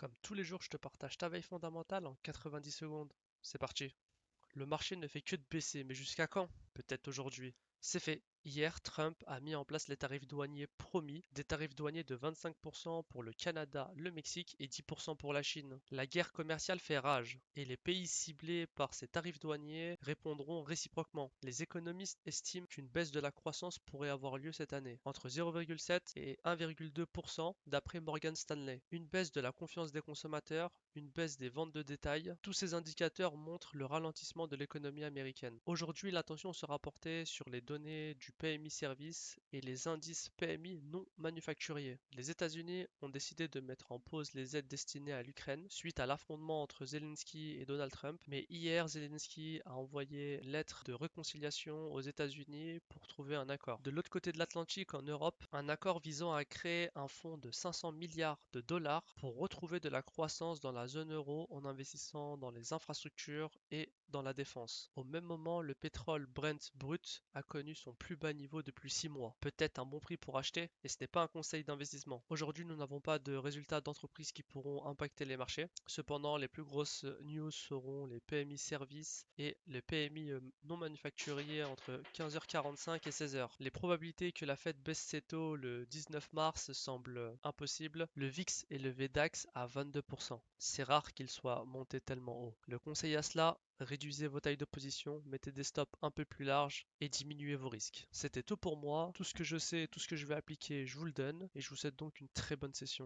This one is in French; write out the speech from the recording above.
Comme tous les jours, je te partage ta veille fondamentale en 90 secondes. C'est parti. Le marché ne fait que de baisser, mais jusqu'à quand? Peut-être aujourd'hui. C'est fait. Hier, Trump a mis en place les tarifs douaniers promis, des tarifs douaniers de 25% pour le Canada, le Mexique et 10% pour la Chine. La guerre commerciale fait rage, et les pays ciblés par ces tarifs douaniers répondront réciproquement. Les économistes estiment qu'une baisse de la croissance pourrait avoir lieu cette année, entre 0,7 et 1,2% d'après Morgan Stanley. Une baisse de la confiance des consommateurs, une baisse des ventes de détail, tous ces indicateurs montrent le ralentissement de l'économie américaine. Aujourd'hui, l'attention sera portée sur les données du PMI Service et les indices PMI non manufacturiers. Les États-Unis ont décidé de mettre en pause les aides destinées à l'Ukraine suite à l'affrontement entre Zelensky et Donald Trump, mais hier, Zelensky a envoyé une lettre de réconciliation aux États-Unis pour trouver un accord. De l'autre côté de l'Atlantique, en Europe, un accord visant à créer un fonds de 500 milliards de dollars pour retrouver de la croissance dans la zone euro en investissant dans les infrastructures et dans la défense. Au même moment, le pétrole Brent brut a connu son plus bas niveau depuis 6 mois. Peut-être un bon prix pour acheter, et ce n'est pas un conseil d'investissement. Aujourd'hui, nous n'avons pas de résultats d'entreprises qui pourront impacter les marchés. Cependant, les plus grosses news seront les PMI services et les PMI non manufacturiers entre 15h45 et 16h. Les probabilités que la Fed baisse ses taux le 19 mars semblent impossibles. Le VIX est levé DAX à 22%. C'est rare qu'il soit monté tellement haut. Le conseil à cela, réduisez vos tailles de position, mettez des stops un peu plus larges et diminuez vos risques. C'était tout pour moi. Tout ce que je sais, tout ce que je vais appliquer, je vous le donne et je vous souhaite donc une très bonne session.